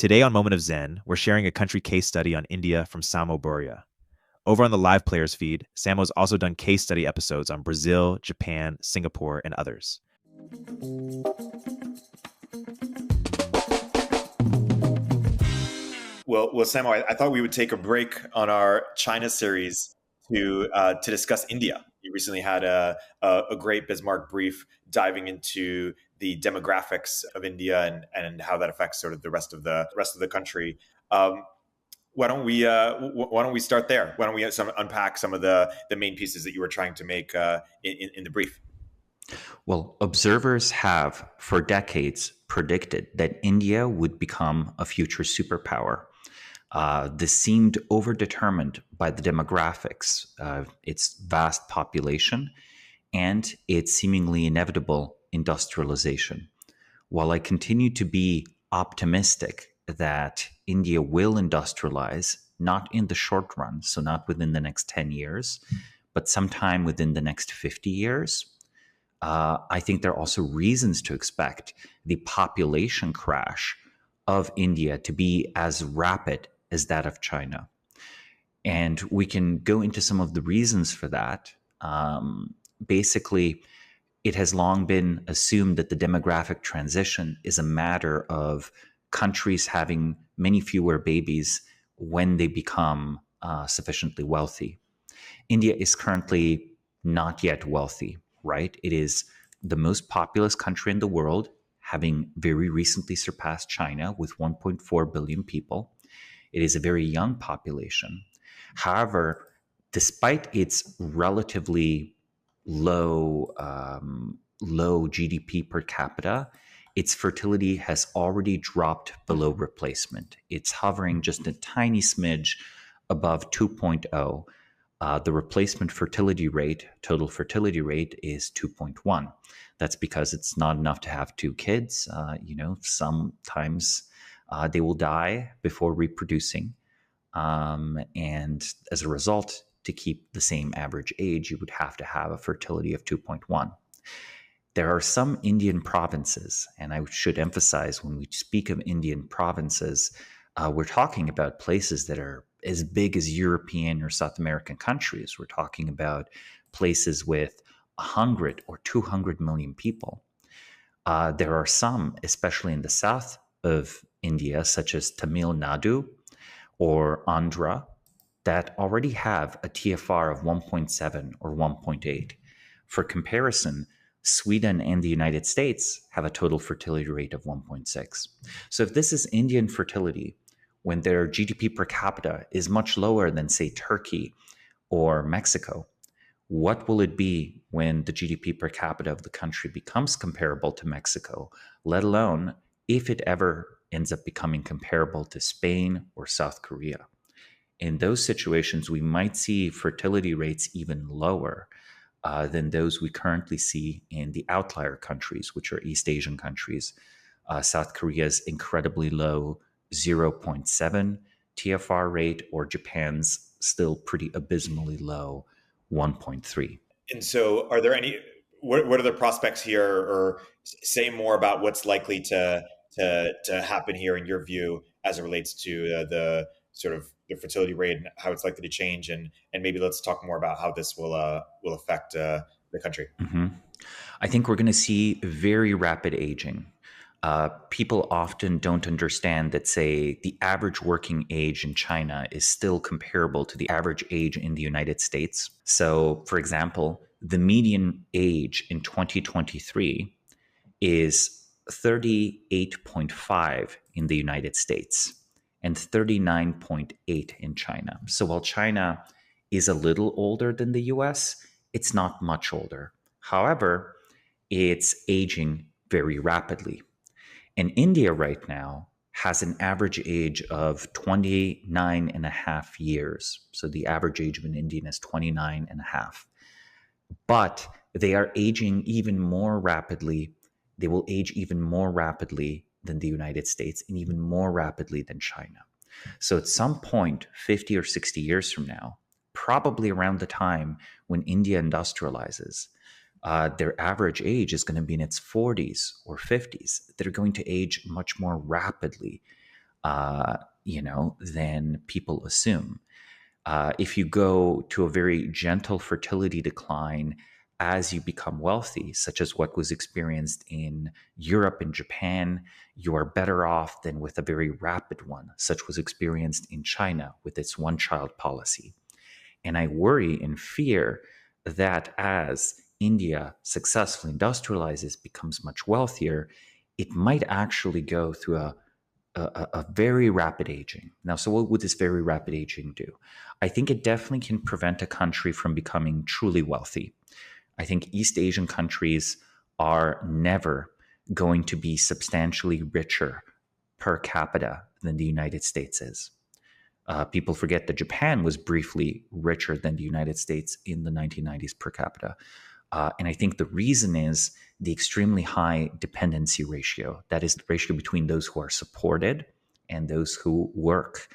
Today on Moment of Zen, we're sharing a country case study on India from Samo Burja. Over on the Live Players feed, Samo's also done case study episodes on Brazil, Japan, Singapore, and others. Well, Samo, I thought we would take a break on our China series to discuss India. You recently had a great Bismarck brief diving into the demographics of India and how that affects sort of the rest of the country. Why don't we start there? Why don't we unpack some of the main pieces that you were trying to make in the brief? Well, observers have for decades predicted that India would become a future superpower. This seemed overdetermined by the demographics of its vast population and its seemingly inevitable industrialization. While I continue to be optimistic that India will industrialize, not in the short run, so not within the next 10 years, but sometime within the next 50 years, I think there are also reasons to expect the population crash of India to be as rapid as that of China. And we can go into some of the reasons for that. Basically, it has long been assumed that the demographic transition is a matter of countries having many fewer babies when they become sufficiently wealthy. India is currently not yet wealthy, right? It is the most populous country in the world, having very recently surpassed China with 1.4 billion people. It is a very young population. However, despite its relatively low GDP per capita, its fertility has already dropped below replacement. It's hovering just a tiny smidge above 2.0. The replacement fertility rate, total fertility rate, is 2.1. That's because it's not enough to have two kids. Sometimes they will die before reproducing. And as a result, to keep the same average age, you would have to have a fertility of 2.1. There are some Indian provinces, and I should emphasize when we speak of Indian provinces, we're talking about places that are as big as European or South American countries. We're talking about places with 100 or 200 million people. There are some, especially in the south of India, such as Tamil Nadu or Andhra, that already have a TFR of 1.7 or 1.8. For comparison, Sweden and the United States have a total fertility rate of 1.6. So if this is Indian fertility, when their GDP per capita is much lower than, say, Turkey or Mexico, what will it be when the GDP per capita of the country becomes comparable to Mexico, let alone if it ever ends up becoming comparable to Spain or South Korea? In those situations, we might see fertility rates even lower than those we currently see in the outlier countries, which are East Asian countries. South Korea's incredibly low 0.7 TFR rate, or Japan's still pretty abysmally low 1.3. And so are there what are the prospects here, or say more about what's likely to happen here in your view as it relates to the sort of the fertility rate and how it's likely to change, and maybe let's talk more about how this will affect the country. Mm-hmm. I think we're going to see very rapid aging. People often don't understand that, say, the average working age in China is still comparable to the average age in the United States. So, for example, the median age in 2023 is 38.5 in the United States and 39.8 in China. So while China is a little older than the US, it's not much older. However, it's aging very rapidly. And India right now has an average age of 29 and a half years. So the average age of an Indian is 29 and a half. But they are aging even more rapidly. They will age even more rapidly than the United States and even more rapidly than China. So at some point, 50 or 60 years from now, probably around the time when India industrializes, their average age is going to be in its 40s or 50s. They're going to age much more rapidly than people assume. If you go to a very gentle fertility decline as you become wealthy, such as what was experienced in Europe and Japan, you are better off than with a very rapid one, such was experienced in China with its one-child policy. And I worry and fear that as India successfully industrializes, becomes much wealthier, it might actually go through a very rapid aging. Now, so what would this very rapid aging do? I think it definitely can prevent a country from becoming truly wealthy. I think East Asian countries are never going to be substantially richer per capita than the United States is. People forget that Japan was briefly richer than the United States in the 1990s per capita. And I think the reason is the extremely high dependency ratio. That is the ratio between those who are supported and those who work.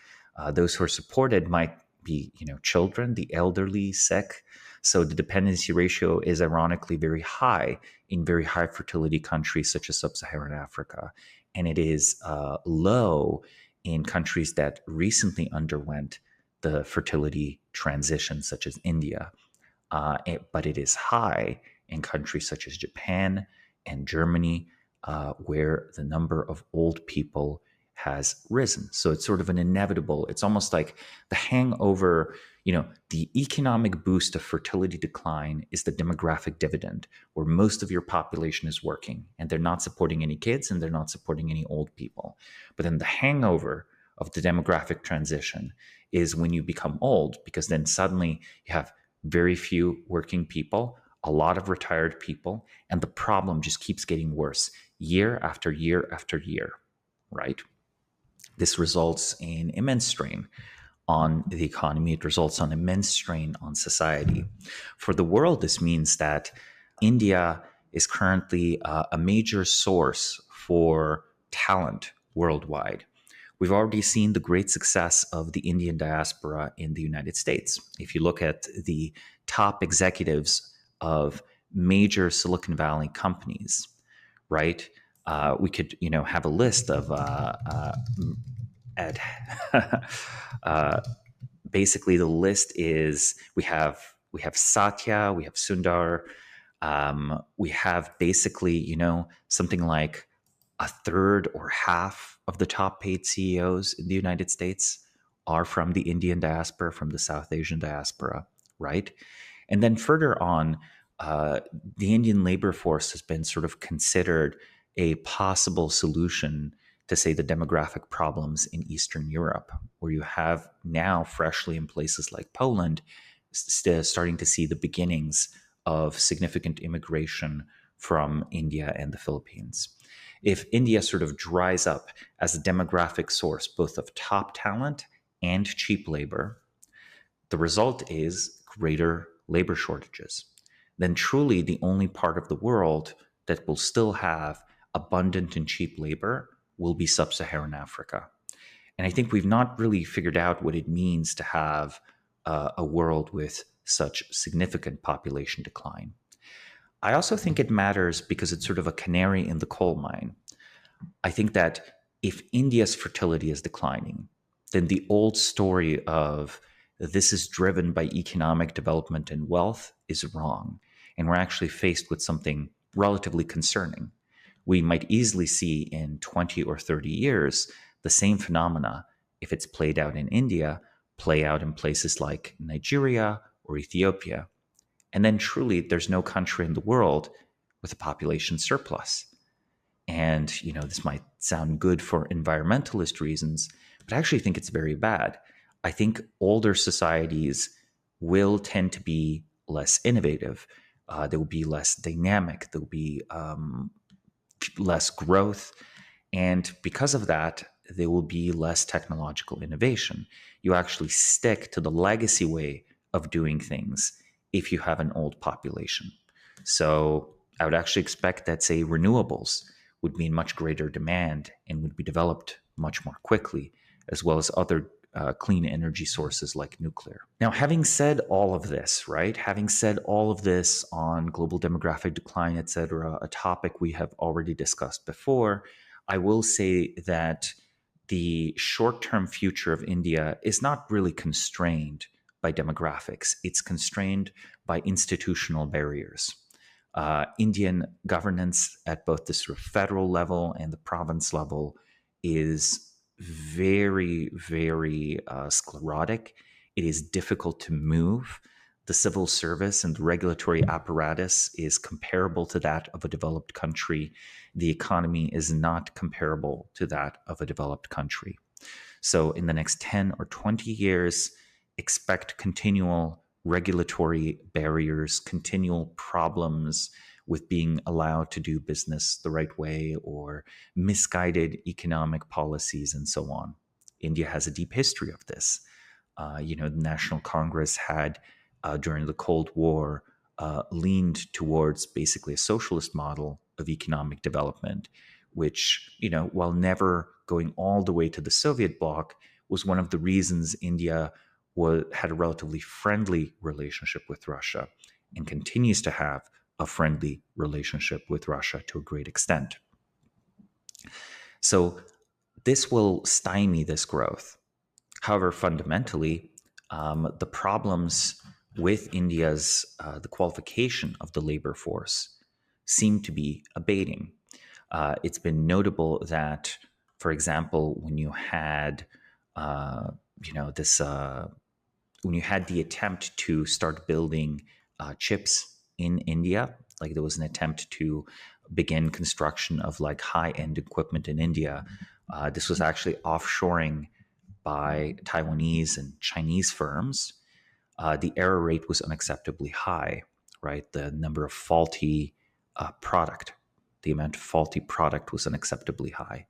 Those who are supported might be, children, the elderly, sick. So the dependency ratio is ironically very high in very high fertility countries such as sub-Saharan Africa. And it is low in countries that recently underwent the fertility transition, such as India. But it is high in countries such as Japan and Germany, where the number of old people has risen. So it's sort of an inevitable, it's almost like the hangover, the economic boost of fertility decline is the demographic dividend, where most of your population is working and they're not supporting any kids and they're not supporting any old people. But then the hangover of the demographic transition is when you become old, because then suddenly you have very few working people, a lot of retired people, and the problem just keeps getting worse year after year after year, right? This results in immense strain on the economy. It results on immense strain on society. For the world, this means that India is currently a major source for talent worldwide. We've already seen the great success of the Indian diaspora in the United States. If you look at the top executives of major Silicon Valley companies, right? We could, have a list of basically the list is we have Satya, we have Sundar, we have basically, something like a third or half of the top paid CEOs in the United States are from the Indian diaspora, from the South Asian diaspora, right? And then further on, the Indian labor force has been sort of considered a possible solution to, say, the demographic problems in Eastern Europe, where you have now freshly in places like Poland, starting to see the beginnings of significant immigration from India and the Philippines. If India sort of dries up as a demographic source, both of top talent and cheap labor, the result is greater labor shortages. Then truly the only part of the world that will still have abundant and cheap labor will be sub-Saharan Africa. And I think we've not really figured out what it means to have a world with such significant population decline. I also think it matters because it's sort of a canary in the coal mine. I think that if India's fertility is declining, then the old story of this is driven by economic development and wealth is wrong. And we're actually faced with something relatively concerning. We might easily see in 20 or 30 years the same phenomena, if it's played out in India, play out in places like Nigeria or Ethiopia. And then truly, there's no country in the world with a population surplus. And, this might sound good for environmentalist reasons, but I actually think it's very bad. I think older societies will tend to be less innovative. They will be less dynamic. There will be less growth. And because of that, there will be less technological innovation. You actually stick to the legacy way of doing things if you have an old population. So I would actually expect that, say, renewables would be in much greater demand and would be developed much more quickly, as well as other clean energy sources like nuclear. Now, having said all of this, right? Having said all of this on global demographic decline, et cetera, a topic we have already discussed before, I will say that the short-term future of India is not really constrained by demographics. It's constrained by institutional barriers. Indian governance at both the sort of federal level and the province level is very, very sclerotic. It is difficult to move. The civil service and the regulatory apparatus is comparable to that of a developed country. The economy is not comparable to that of a developed country. So in the next 10 or 20 years, expect continual regulatory barriers, continual problems with being allowed to do business the right way, or misguided economic policies and so on. India has a deep history of this. The National Congress had, during the Cold War, leaned towards basically a socialist model of economic development, which, while never going all the way to the Soviet bloc, was one of the reasons India had a relatively friendly relationship with Russia and continues to have a friendly relationship with Russia to a great extent. So this will stymie this growth. However, fundamentally, the problems with India's the qualification of the labor force seem to be abating. It's been notable that, for example, when you had when you had the attempt to start building chips in India, like there was an attempt to begin construction of like high-end equipment in India. This was actually offshoring by Taiwanese and Chinese firms. The error rate was unacceptably high, right? The number of faulty the amount of faulty product was unacceptably high.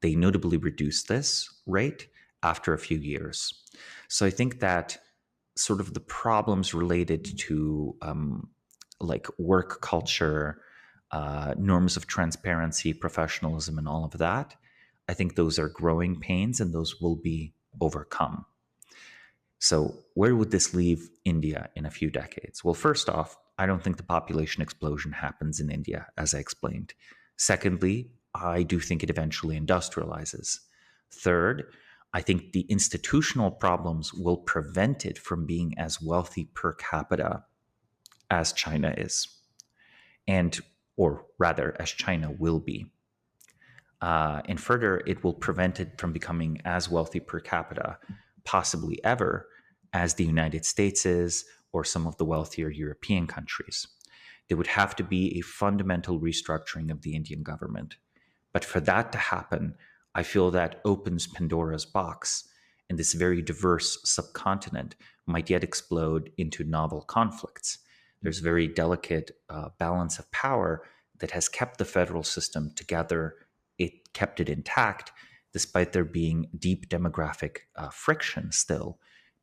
They notably reduced this rate after a few years. So I think that sort of the problems related to like work culture, norms of transparency, professionalism, and all of that, I think those are growing pains and those will be overcome. So where would this leave India in a few decades? Well, first off, I don't think the population explosion happens in India, as I explained. Secondly, I do think it eventually industrializes. Third, I think the institutional problems will prevent it from being as wealthy per capita as China is, or rather, as China will be. And further, it will prevent it from becoming as wealthy per capita, possibly ever, as the United States is, or some of the wealthier European countries. There would have to be a fundamental restructuring of the Indian government. But for that to happen, I feel that opens Pandora's box, and this very diverse subcontinent might yet explode into novel conflicts. There's a very delicate balance of power that has kept the federal system together. It kept it intact, despite there being deep demographic friction still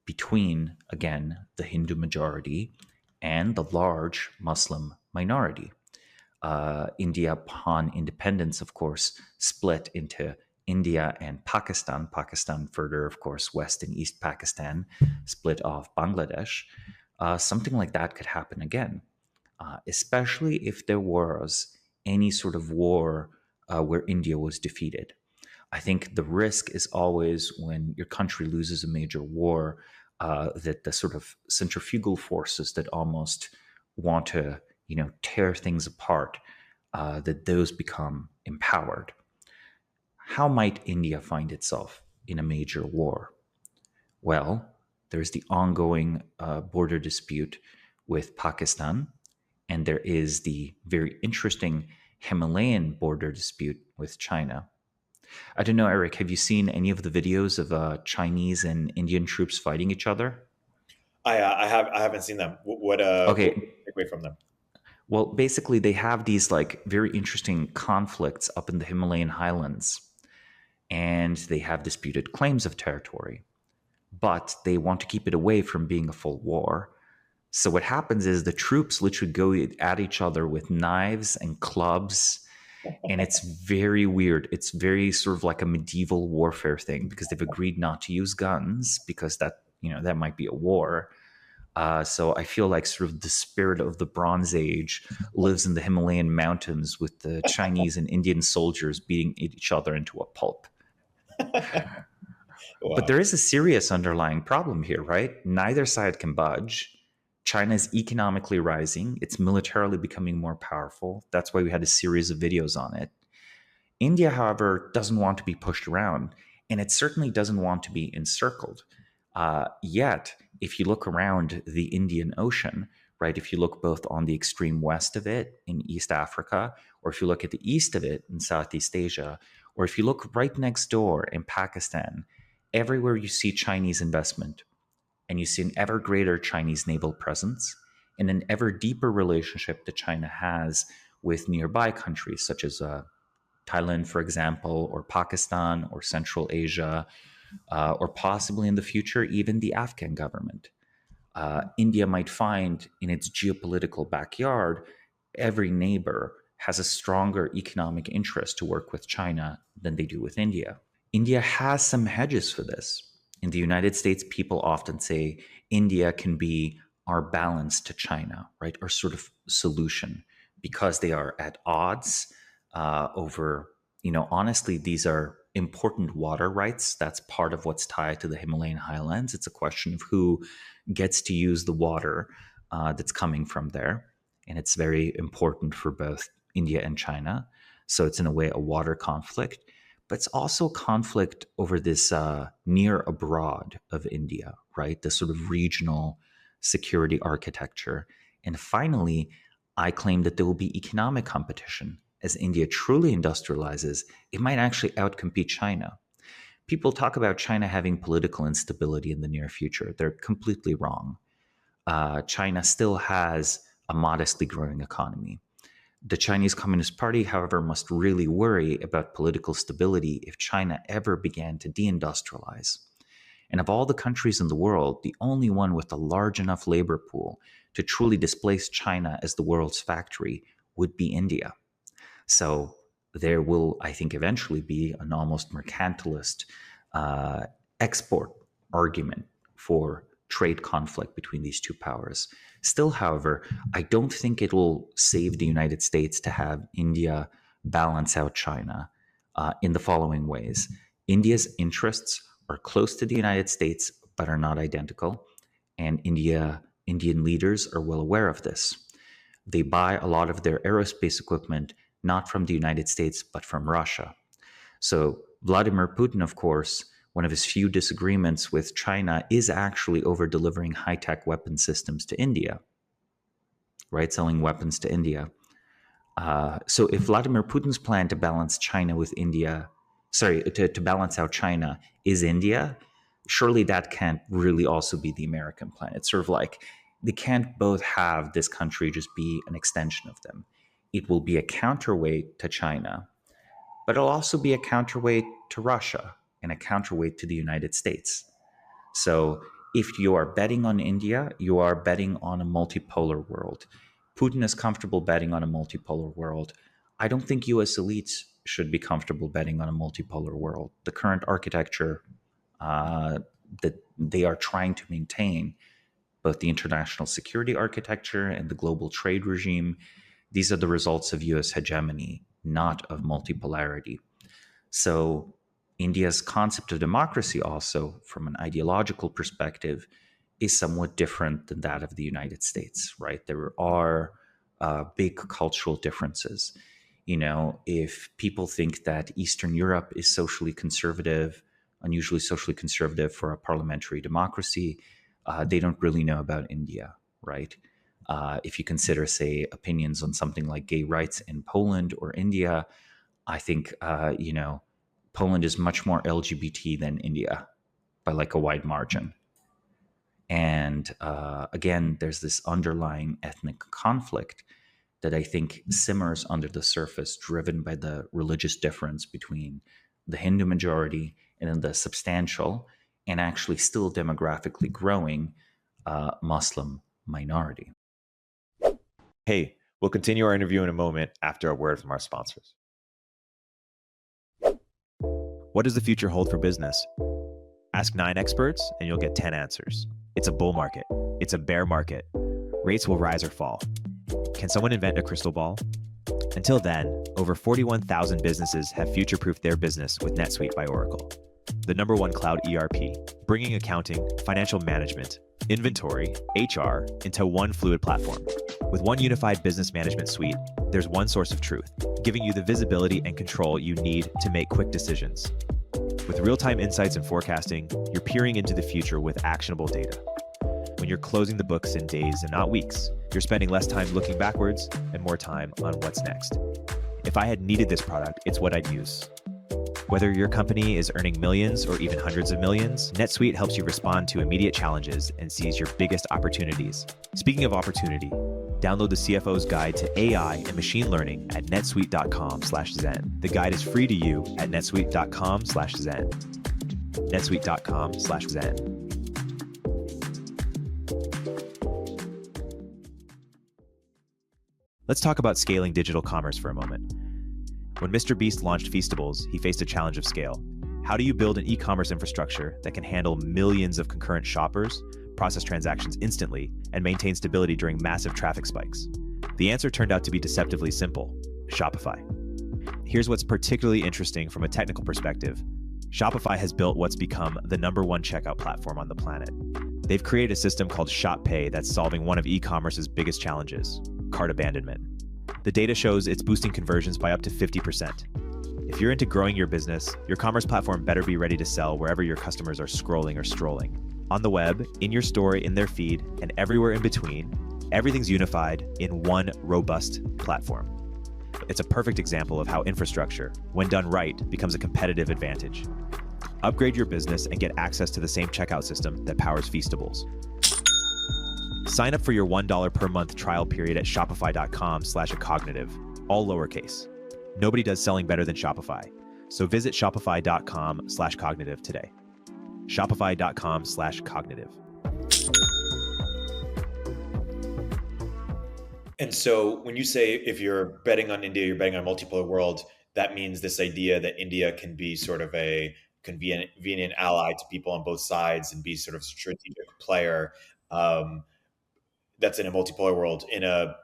between, again, the Hindu majority and the large Muslim minority. India, upon independence, of course, split into India and Pakistan. Pakistan further, of course, West and East Pakistan, split off Bangladesh. Something like that could happen again, especially if there was any sort of war where India was defeated. I think the risk is always when your country loses a major war, that the sort of centrifugal forces that almost want to, tear things apart, that those become empowered. How might India find itself in a major war? Well, there's the ongoing border dispute with Pakistan, and there is the very interesting Himalayan border dispute with China. I don't know, Erik, have you seen any of the videos of Chinese and Indian troops fighting each other? I haven't seen them. What Okay. what take away from them? Well, basically, they have these like very interesting conflicts up in the Himalayan highlands, and they have disputed claims of territory, but they want to keep it away from being a full war. So what happens is the troops literally go at each other with knives and clubs, and it's very weird. It's very sort of like a medieval warfare thing because they've agreed not to use guns because that might be a war. So I feel like sort of the spirit of the Bronze Age lives in the Himalayan mountains with the Chinese and Indian soldiers beating each other into a pulp. Wow. But there is a serious underlying problem here, right? Neither side can budge. China is economically rising. It's militarily becoming more powerful. That's why we had a series of videos on it. India, however, doesn't want to be pushed around, and it certainly doesn't want to be encircled. Yet, if you look around the Indian Ocean, right, if you look both on the extreme west of it in East Africa, or if you look at the east of it in Southeast Asia, or if you look right next door in Pakistan, everywhere you see Chinese investment, and you see an ever greater Chinese naval presence, and an ever deeper relationship that China has with nearby countries such as Thailand, for example, or Pakistan, or Central Asia, or possibly in the future, even the Afghan government. India might find in its geopolitical backyard, every neighbor has a stronger economic interest to work with China than they do with India. India has some hedges for this. In the United States, people often say India can be our balance to China, right? Our sort of solution, because they are at odds over, honestly, these are important water rights. That's part of what's tied to the Himalayan highlands. It's a question of who gets to use the water that's coming from there. And it's very important for both India and China. So it's in a way a water conflict, but it's also a conflict over this near abroad of India, right? This sort of regional security architecture. And finally, I claim that there will be economic competition. As India truly industrializes, it might actually outcompete China. People talk about China having political instability in the near future. They're completely wrong. China still has a modestly growing economy. The Chinese Communist Party, however, must really worry about political stability if China ever began to deindustrialize. And of all the countries in the world, the only one with a large enough labor pool to truly displace China as the world's factory would be India. So there will, I think, eventually be an almost mercantilist export argument for trade conflict between these two powers. Still, however, I don't think it will save the United States to have India balance out China in the following ways. India's interests are close to the United States, but are not identical. And Indian leaders are well aware of this. They buy a lot of their aerospace equipment not from the United States, but from Russia. So Vladimir Putin, of course, one of his few disagreements with China is actually over delivering high-tech weapon systems to India, right? Selling weapons to India. So if Vladimir Putin's plan to balance China with India, to balance out China is India, surely that can't really also be the American plan. It's sort of like they can't both have this country just be an extension of them. It will be a counterweight to China, but it'll also be a counterweight to Russia and a counterweight to the United States. So if you are betting on India, you are betting on a multipolar world. Putin is comfortable betting on a multipolar world. I don't think US elites should be comfortable betting on a multipolar world. The current architecture that they are trying to maintain, both the international security architecture and the global trade regime, these are the results of US hegemony, not of multipolarity. So India's concept of democracy also, from an ideological perspective, is somewhat different than that of the United States, right? There are big cultural differences. If people think that Eastern Europe is socially conservative, unusually socially conservative for a parliamentary democracy, they don't really know about India, right? If you consider, say, opinions on something like gay rights in Poland or India, I think, Poland is much more LGBT than India by like a wide margin. And again, there's this underlying ethnic conflict that I think simmers under the surface, driven by the religious difference between the Hindu majority and then the substantial and actually still demographically growing Muslim minority. Hey, we'll continue our interview in a moment after a word from our sponsors. What does the future hold for business? Ask 9 experts and you'll get 10 answers. It's a bull market. It's a bear market. Rates will rise or fall. Can someone invent a crystal ball? Until then, over 41,000 businesses have future-proofed their business with NetSuite by Oracle. the #1 cloud ERP, bringing accounting, financial management, inventory, HR into one fluid platform. With one unified business management suite, there's one source of truth, giving you the visibility and control you need to make quick decisions. With real-time insights and forecasting, you're peering into the future with actionable data. When you're closing the books in days and not weeks, you're spending less time looking backwards and more time on what's next. If I had needed this product, it's what I'd use. Whether your company is earning millions or even hundreds of millions, Netsuite helps you respond to immediate challenges and seize your biggest opportunities. Speaking of opportunity, download the CFO's Guide to AI and Machine Learning at netsuite.com/zen. The guide is free to you at netsuite.com/zen. netsuite.com/zen. Let's talk about scaling digital commerce for a moment. When Mr. Beast launched Feastables, he faced a challenge of scale. How do you build an e-commerce infrastructure that can handle millions of concurrent shoppers, process transactions instantly, and maintain stability during massive traffic spikes? The answer turned out to be deceptively simple: Shopify. Here's what's particularly interesting from a technical perspective. Shopify has built what's become the #1 checkout platform on the planet. They've created a system called Shop Pay that's solving one of e-commerce's biggest challenges: cart abandonment. The data shows it's boosting conversions by up to 50%. If you're into growing your business, your commerce platform better be ready to sell wherever your customers are scrolling or strolling. On the web, in your store, in their feed, and everywhere in between, everything's unified in one robust platform. It's a perfect example of how infrastructure, when done right, becomes a competitive advantage. Upgrade your business and get access to the same checkout system that powers Feastables. Sign up for your $1 per month trial period at shopify.com/cognitive, all lowercase. Nobody does selling better than Shopify. So visit shopify.com/cognitive today. Shopify.com/cognitive. And so when you say if you're betting on India, you're betting on a multipolar world, that means this idea that India can be sort of a convenient ally to people on both sides and be sort of a strategic player. That's in a multipolar world. In a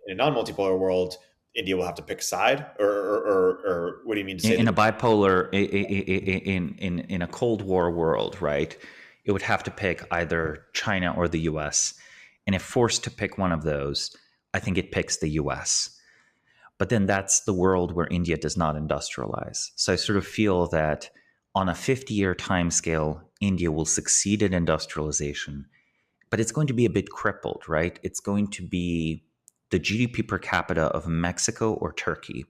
non-multipolar world, India will have to pick a side, or what do you mean to say? In a bipolar, in a Cold War world, right? It would have to pick either China or the U.S. And if forced to pick one of those, I think it picks the U.S. But then that's the world where India does not industrialize. So I sort of feel that on a 50-year timescale, India will succeed in industrialization, but it's going to be a bit crippled, right? It's going to be the GDP per capita of Mexico or Turkey,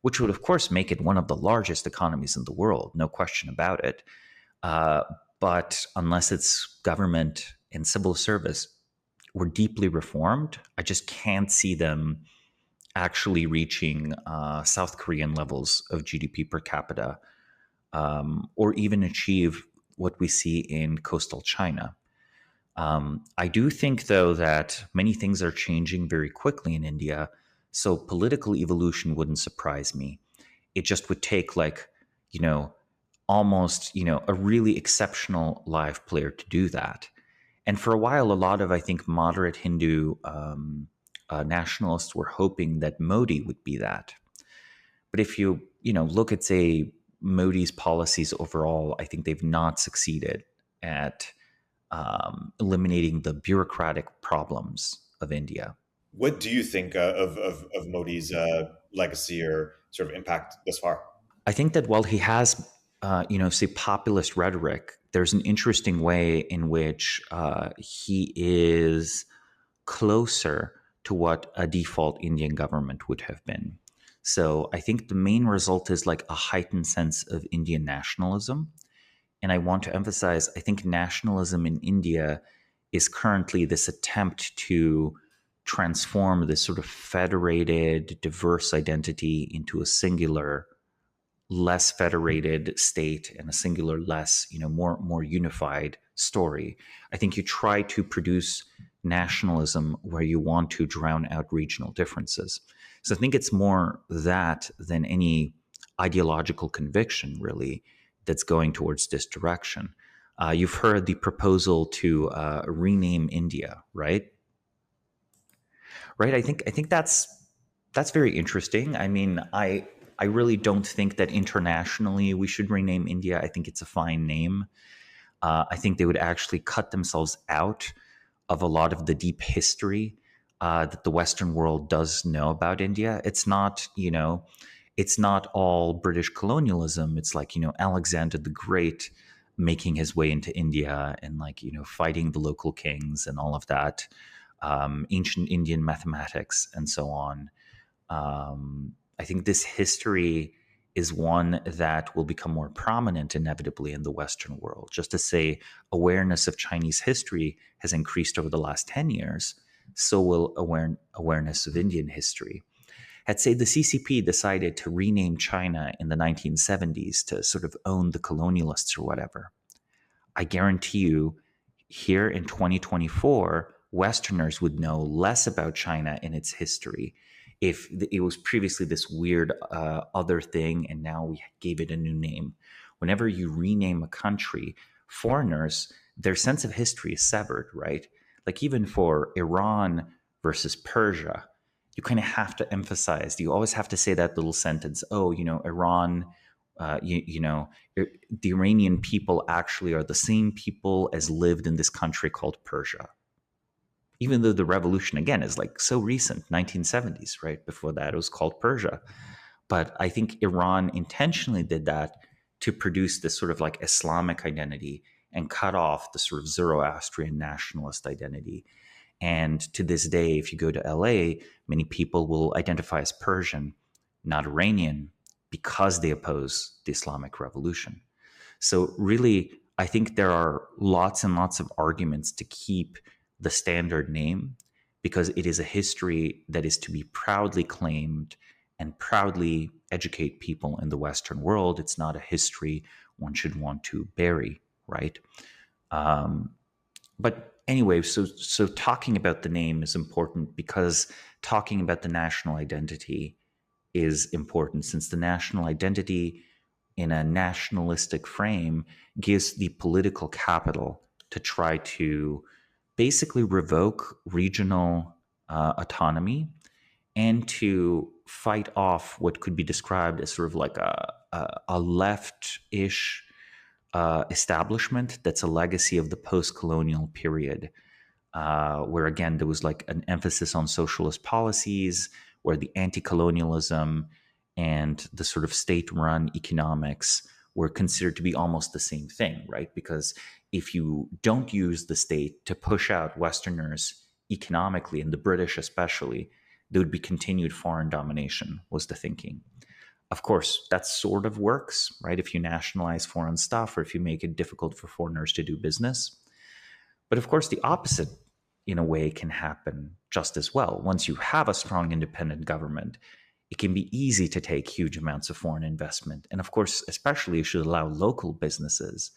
which would, of course, make it one of the largest economies in the world, no question about it. But unless its government and civil service were deeply reformed, I just can't see them actually reaching South Korean levels of GDP per capita, or even achieve what we see in coastal China. I do think, though, that many things are changing very quickly in India, so political evolution wouldn't surprise me. It just would take almost a really exceptional live player to do that. And for a while, a lot of, I think, moderate Hindu nationalists were hoping that Modi would be that. But if you look at, say, Modi's policies overall, I think they've not succeeded at eliminating the bureaucratic problems of India. What do you think of Modi's legacy or sort of impact thus far? I think that while he has, say, populist rhetoric, there's an interesting way in which he is closer to what a default Indian government would have been. So I think the main result is like a heightened sense of Indian nationalism. And I want to emphasize, I think nationalism in India is currently this attempt to transform this sort of federated, diverse identity into a singular, less federated state and a singular, less, more unified story. I think you try to produce nationalism where you want to drown out regional differences. So I think it's more that than any ideological conviction, really, that's going towards this direction. You've heard the proposal to rename India, right? Right. I think that's very interesting. I mean, I I really don't think that internationally we should rename India. I think it's a fine name. I think they would actually cut themselves out of a lot of the deep history that the Western world does know about India. It's not, it's not all British colonialism. It's like, Alexander the Great making his way into India and like, fighting the local kings and all of that, ancient Indian mathematics and so on. I think this history is one that will become more prominent inevitably in the Western world. Just to say, awareness of Chinese history has increased over the last 10 years, so will awareness of Indian history. Had, say, the CCP decided to rename China in the 1970s to sort of own the colonialists or whatever, I guarantee you, here in 2024, Westerners would know less about China and its history if it was previously this weird other thing and now we gave it a new name. Whenever you rename a country, foreigners, their sense of history is severed, right? Like even for Iran versus Persia, you kind of have to emphasize, you always have to say that little sentence, Iran, the Iranian people actually are the same people as lived in this country called Persia. Even though the revolution, again, is like so recent, 1970s, right? Before that, it was called Persia. But I think Iran intentionally did that to produce this sort of like Islamic identity and cut off the sort of Zoroastrian nationalist identity. And to this day, if you go to LA, many people will identify as Persian, not Iranian, because they oppose the Islamic revolution. So really, I think there are lots and lots of arguments to keep the standard name, because it is a history that is to be proudly claimed and proudly educate people in the Western world. It's not a history one should want to bury, right? But anyway, so talking about the name is important because talking about the national identity is important, since the national identity in a nationalistic frame gives the political capital to try to basically revoke regional autonomy and to fight off what could be described as sort of like a left-ish establishment that's a legacy of the post-colonial period, where again there was like an emphasis on socialist policies, where the anti-colonialism and the sort of state-run economics were considered to be almost the same thing, right? Because if you don't use the state to push out Westerners economically, and the British especially, there would be continued foreign domination, was the thinking. Of course, that sort of works, right? If you nationalize foreign stuff or if you make it difficult for foreigners to do business. But of course, the opposite, in a way, can happen just as well. Once you have a strong independent government, it can be easy to take huge amounts of foreign investment. And of course, especially you should allow local businesses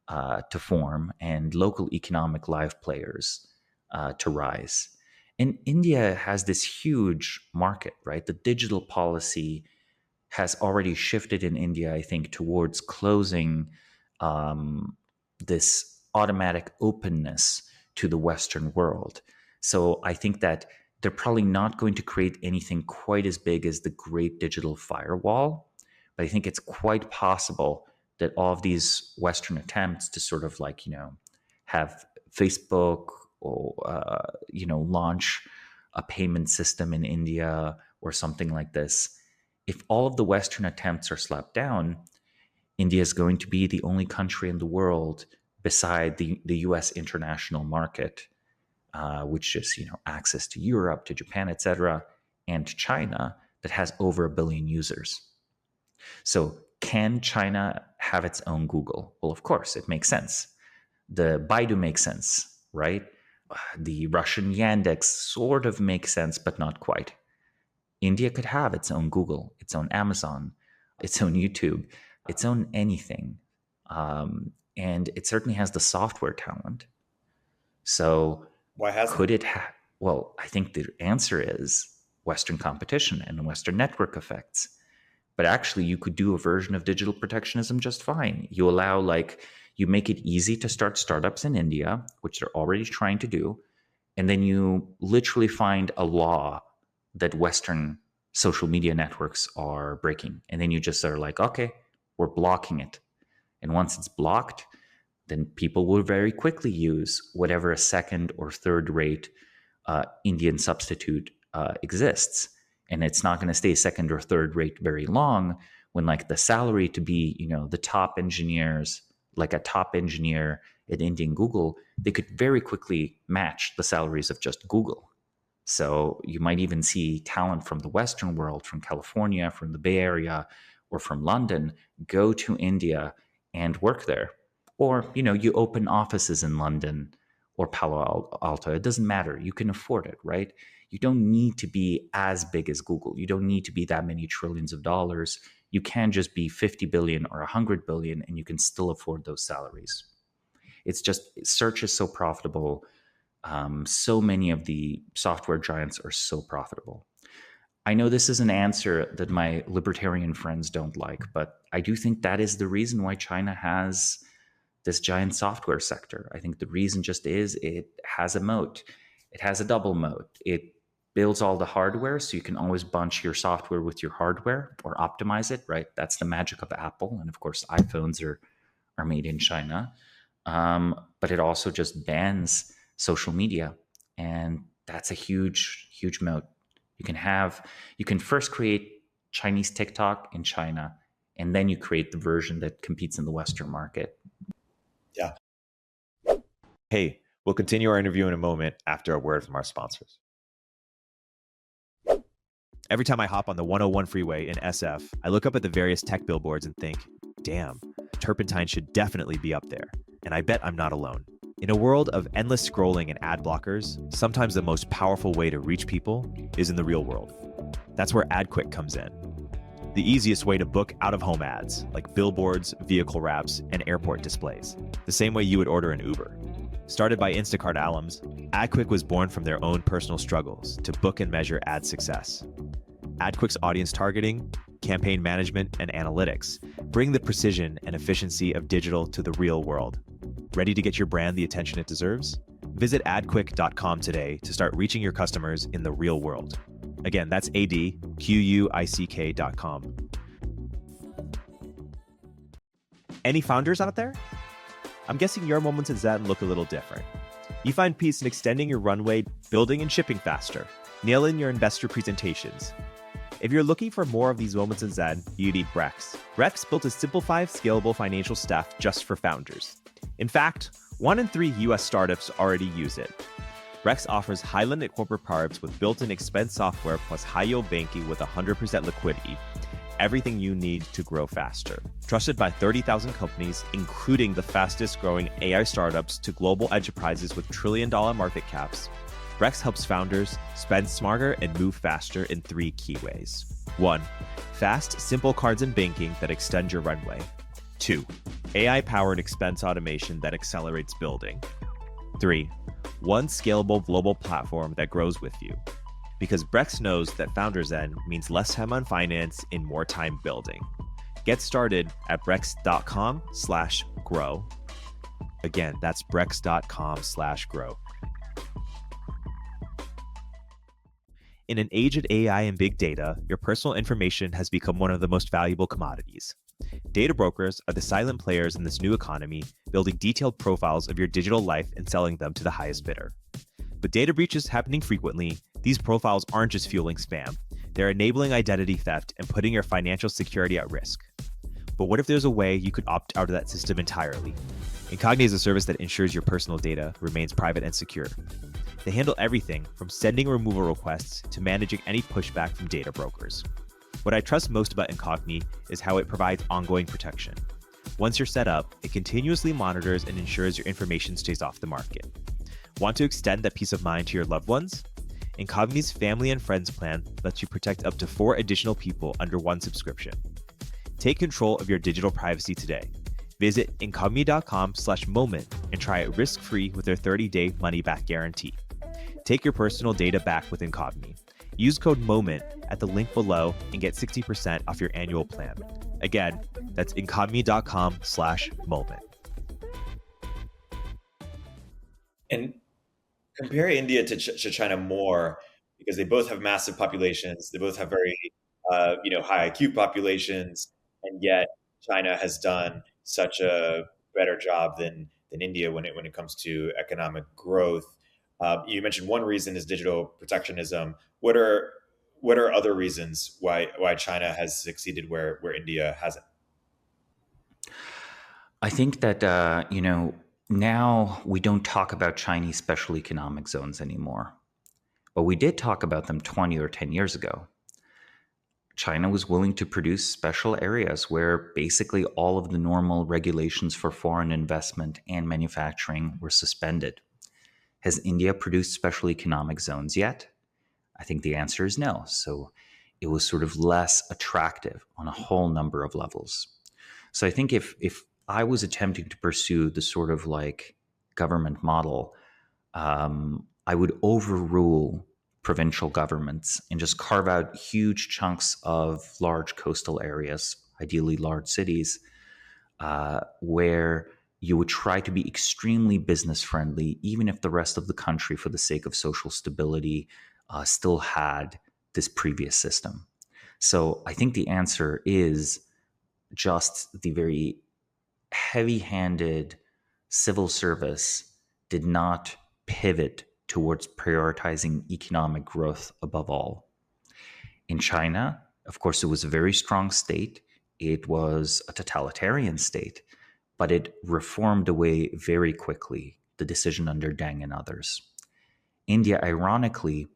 to form and local economic live players to rise. And India has this huge market, right? The digital policy has already shifted in India, I think, towards closing this automatic openness to the Western world. So I think that they're probably not going to create anything quite as big as the Great Digital Firewall, but I think it's quite possible that all of these Western attempts to sort of like, have Facebook or, launch a payment system in India or something like this, if all of the Western attempts are slapped down, India is going to be the only country in the world beside the US international market, which is, access to Europe, to Japan, etc., and China, that has over 1 billion users. So can China have its own Google? Well, of course, it makes sense. The Baidu makes sense, right? The Russian Yandex sort of makes sense, but not quite. India could have its own Google, its own Amazon, its own YouTube, its own anything. And it certainly has the software talent. So why hasn't could it have? Well, I think the answer is Western competition and Western network effects. But actually, you could do a version of digital protectionism just fine. You allow, you make it easy to start startups in India, which they're already trying to do. And then you literally find a law that Western social media networks are breaking. And then you just are like, okay, we're blocking it. And once it's blocked, then people will very quickly use whatever a second or third rate Indian substitute exists. And it's not going to stay second or third rate very long when like the salary to be, the top engineers, like a top engineer at Indian Google, they could very quickly match the salaries of just Google. So you might even see talent from the Western world, from California, from the Bay Area, or from London, go to India and work there. Or, you open offices in London or Palo Alto. It doesn't matter. You can afford it, right? You don't need to be as big as Google. You don't need to be that many trillions of dollars. You can just be 50 billion or 100 billion, and you can still afford those salaries. It's just search is so profitable. So many of the software giants are so profitable. I know this is an answer that my libertarian friends don't like, but I do think that is the reason why China has this giant software sector. I think the reason just is it has a moat. It has a double moat. It builds all the hardware, so you can always bunch your software with your hardware or optimize it, right? That's the magic of Apple. And of course, iPhones are made in China. But it also just bans social media. And that's a huge, huge moat. You can first create Chinese TikTok in China, and then you create the version that competes in the Western market. Yeah. Hey, we'll continue our interview in a moment after a word from our sponsors. Every time I hop on the 101 freeway in SF, I look up at the various tech billboards and think, damn, turpentine should definitely be up there. And I bet I'm not alone. In a world of endless scrolling and ad blockers, sometimes the most powerful way to reach people is in the real world. That's where AdQuick comes in. The easiest way to book out-of-home ads, like billboards, vehicle wraps, and airport displays. The same way you would order an Uber. Started by Instacart alums, AdQuick was born from their own personal struggles to book and measure ad success. AdQuick's audience targeting, campaign management, and analytics bring the precision and efficiency of digital to the real world. Ready to get your brand the attention it deserves? Visit adquick.com today to start reaching your customers in the real world. Again, that's adquick.com. Any founders out there? I'm guessing your moments in Zen look a little different. You find peace in extending your runway, building and shipping faster, nailing your investor presentations. If you're looking for more of these moments in Zen, you need Brex. Brex built a simplified, scalable financial stack just for founders. In fact, 1 in 3 US startups already use it. Brex offers high-limit corporate PARBs with built-in expense software plus high-yield banking with 100% liquidity. Everything you need to grow faster. Trusted by 30,000 companies, including the fastest-growing AI startups to global enterprises with trillion-dollar market caps, Brex helps founders spend smarter and move faster in 3 key ways. 1. Fast, simple cards and banking that extend your runway. 2. AI-powered expense automation that accelerates building. 3. One scalable global platform that grows with you. Because Brex knows that Founders Zen means less time on finance and more time building. Get started at brex.com/grow. Again, that's brex.com/grow. In an age of AI and big data, your personal information has become one of the most valuable commodities. Data brokers are the silent players in this new economy, building detailed profiles of your digital life and selling them to the highest bidder. With data breaches happening frequently, these profiles aren't just fueling spam. They're enabling identity theft and putting your financial security at risk. But what if there's a way you could opt out of that system entirely? Incogni is a service that ensures your personal data remains private and secure. They handle everything from sending removal requests to managing any pushback from data brokers. What I trust most about Incogni is how it provides ongoing protection. Once you're set up, it continuously monitors and ensures your information stays off the market. Want to extend that peace of mind to your loved ones? Incogni's Family and Friends plan lets you protect up to 4 additional people under one subscription. Take control of your digital privacy today. Visit incogni.com/moment and try it risk-free with their 30-day money-back guarantee. Take your personal data back with Incogni. Use code MOMENT at the link below and get 60% off your annual plan. Again, that's incogni.com/moment. And compare India to China more. because they both have massive populations. They both have very, high IQ populations, and yet China has done such a better job than India when it comes to economic growth. You mentioned one reason is digital protectionism. What are other reasons why China has succeeded where India hasn't? I think that, now we don't talk about Chinese special economic zones anymore, but we did talk about them 20 or 10 years ago. China was willing to produce special areas where basically all of the normal regulations for foreign investment and manufacturing were suspended. Has India produced special economic zones yet? I think the answer is no. So it was sort of less attractive on a whole number of levels. So I think if I was attempting to pursue the sort of like government model, I would overrule provincial governments and just carve out huge chunks of large coastal areas, ideally large cities, where you would try to be extremely business friendly, even if the rest of the country, for the sake of social stability, still had this previous system. So I think the answer is just the very heavy handed civil service did not pivot towards prioritizing economic growth above all. In China, of course, it was a very strong state. It was a totalitarian state, but it reformed away very quickly, the decision under Deng and others. India, ironically,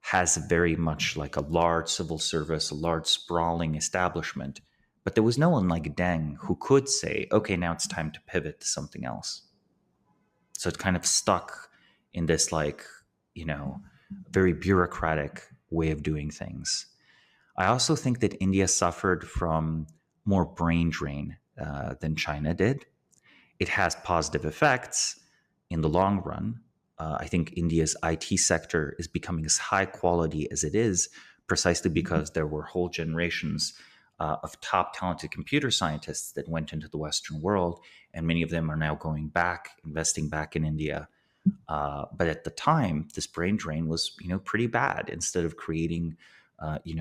has very much like a large civil service, a large sprawling establishment, but there was no one like Deng who could say, okay, now it's time to pivot to something else. So it kind of stuck in this very bureaucratic way of doing things. I also think that India suffered from more brain drain than China did. It has positive effects in the long run. I think India's IT sector is becoming as high quality as it is precisely because there were whole generations of top talented computer scientists that went into the Western world, and many of them are now going back, investing back in India. But at the time, this brain drain was, pretty bad. Instead of creating,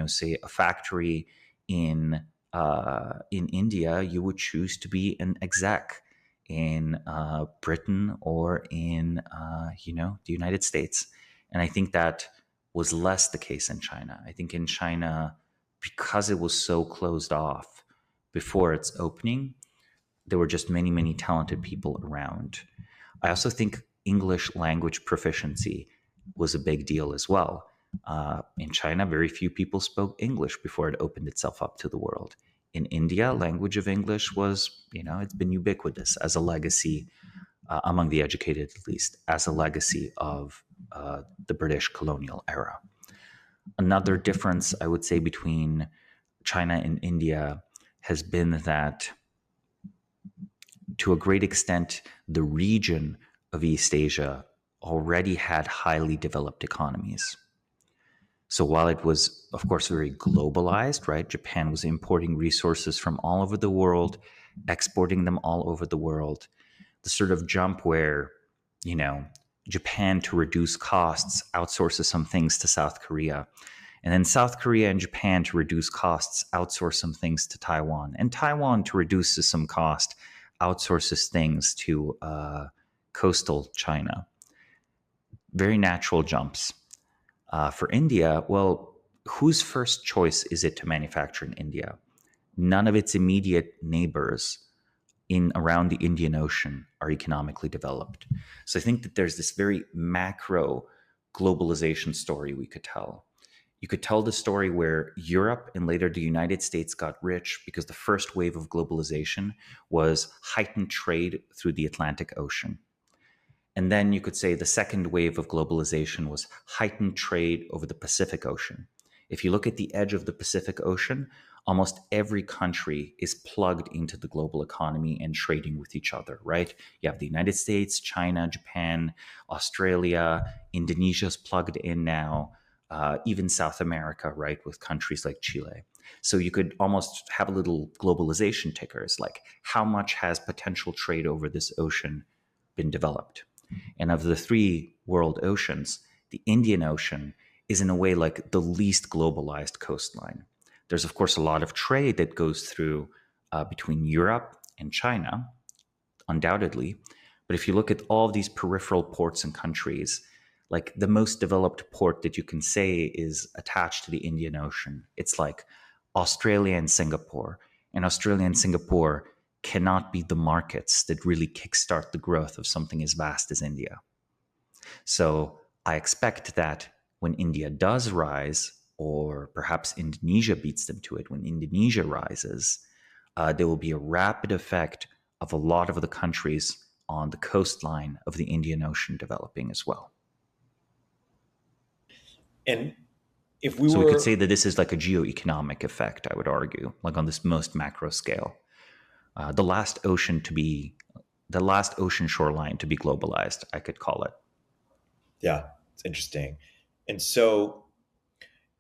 say a factory in India, you would choose to be an exec in Britain or in, the United States. And I think that was less the case in China. I think in China, because it was so closed off before its opening, there were just many, many talented people around. I also think English language proficiency was a big deal as well. In China, very few people spoke English before it opened itself up to the world. In India, language of English was, it's been ubiquitous as a legacy, among the educated at least, as a legacy of the British colonial era. Another difference, I would say, between China and India has been that, to a great extent, the region of East Asia already had highly developed economies. So while it was, of course, very globalized, right? Japan was importing resources from all over the world, exporting them all over the world. The sort of jump where, Japan, to reduce costs, outsources some things to South Korea. And then South Korea and Japan, to reduce costs, outsource some things to Taiwan. And Taiwan, to reduce some cost, outsources things to coastal China. Very natural jumps. For India, well, whose first choice is it to manufacture in India? None of its immediate neighbors in around the Indian Ocean are economically developed. So I think that there's this very macro globalization story we could tell. You could tell the story where Europe and later the United States got rich because the first wave of globalization was heightened trade through the Atlantic Ocean. And then you could say the second wave of globalization was heightened trade over the Pacific Ocean. If you look at the edge of the Pacific Ocean, almost every country is plugged into the global economy and trading with each other, right? You have the United States, China, Japan, Australia, Indonesia's plugged in now, even South America, right, with countries like Chile. So you could almost have a little globalization tickers, like how much has potential trade over this ocean been developed? And of the three world oceans, the Indian Ocean is in a way like the least globalized coastline. There's, of course, a lot of trade that goes through between Europe and China, undoubtedly. But if you look at all of these peripheral ports and countries, like the most developed port that you can say is attached to the Indian Ocean, it's like Australia and Singapore. And Australia and Singapore cannot be the markets that really kickstart the growth of something as vast as India. So I expect that when India does rise, or perhaps Indonesia beats them to it, when Indonesia rises, there will be a rapid effect of a lot of the countries on the coastline of the Indian Ocean developing as well. And if we could say that this is like a geoeconomic effect, I would argue, like on this most macro scale. The last ocean shoreline to be globalized, I could call it. Yeah, it's interesting. And so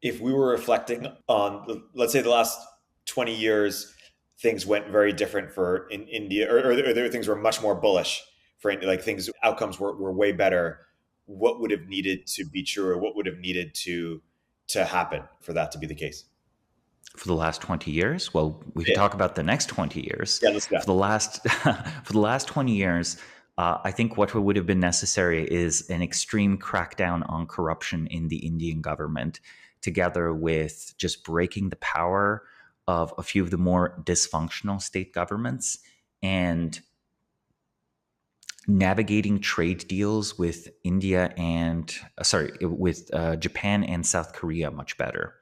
if we were reflecting on, let's say, the last 20 years, things went very different for in India, or things were much more bullish for India, like outcomes were way better. What would have needed to be true, or what would have needed to happen for that to be the case? For the last 20 years? Well, we can talk about the next 20 years. Yeah, let's go. For the last 20 years, I think what would have been necessary is an extreme crackdown on corruption in the Indian government, together with just breaking the power of a few of the more dysfunctional state governments and navigating trade deals with Japan and South Korea much better.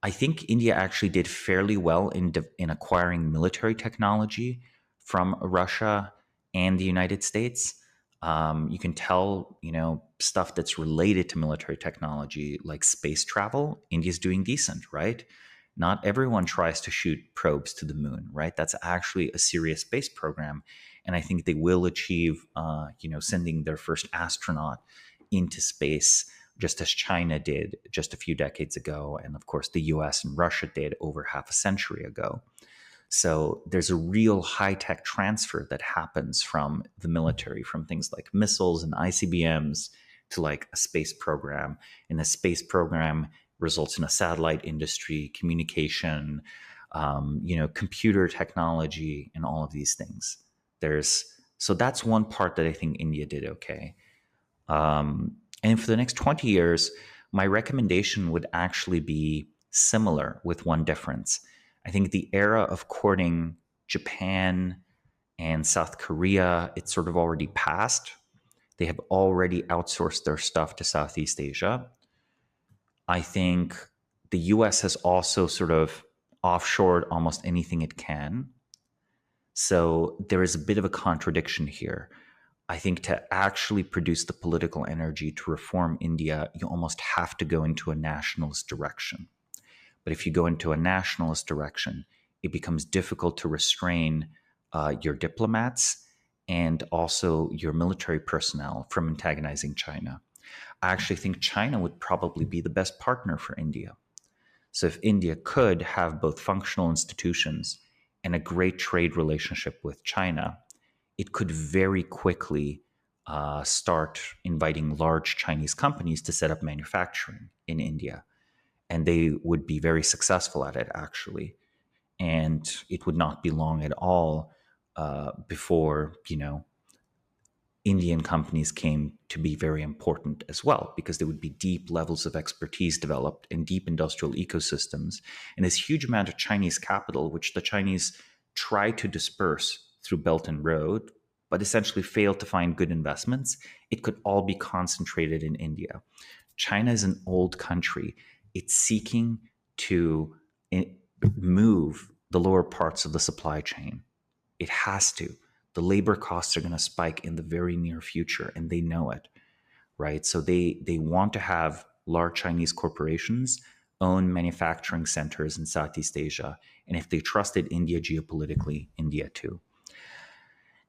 I think India actually did fairly well in acquiring military technology from Russia and the United States. You can tell, stuff that's related to military technology, like space travel, India's doing decent, right? Not everyone tries to shoot probes to the moon, right? That's actually a serious space program. And I think they will achieve, sending their first astronaut into space, just as China did just a few decades ago. And of course, the US and Russia did over half a century ago. So there's a real high-tech transfer that happens from the military, from things like missiles and ICBMs to like a space program. And the space program results in a satellite industry, communication, computer technology, and all of these things. So that's one part that I think India did okay. And for the next 20 years, my recommendation would actually be similar with one difference. I think the era of courting Japan and South Korea, it's sort of already passed. They have already outsourced their stuff to Southeast Asia. I think the US has also sort of offshored almost anything it can. So there is a bit of a contradiction here. I think to actually produce the political energy to reform India, you almost have to go into a nationalist direction. But if you go into a nationalist direction, it becomes difficult to restrain your diplomats and also your military personnel from antagonizing China. I actually think China would probably be the best partner for India. So if India could have both functional institutions and a great trade relationship with China, it could very quickly start inviting large Chinese companies to set up manufacturing in India. And they would be very successful at it, actually. And it would not be long at all before, Indian companies came to be very important as well, because there would be deep levels of expertise developed and deep industrial ecosystems. And this huge amount of Chinese capital, which the Chinese tried to disperse through Belt and Road, but essentially failed to find good investments, it could all be concentrated in India. China is an old country. It's seeking to move the lower parts of the supply chain. It has to. The labor costs are going to spike in the very near future, and they know it, right? So they want to have large Chinese corporations own manufacturing centers in Southeast Asia. And if they trusted India geopolitically, India too.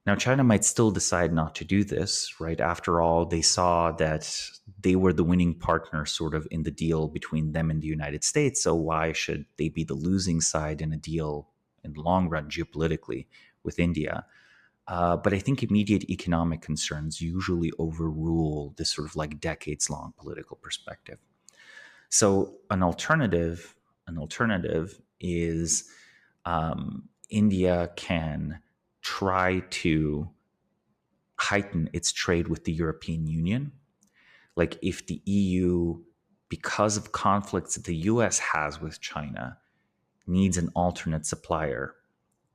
Now, China might still decide not to do this, right? After all, they saw that they were the winning partner sort of in the deal between them and the United States. So why should they be the losing side in a deal in the long run geopolitically with India? But I think immediate economic concerns usually overrule this sort of like decades-long political perspective. So an alternative is India can try to heighten its trade with the European Union. Like if the EU, because of conflicts that the US has with China, needs an alternate supplier,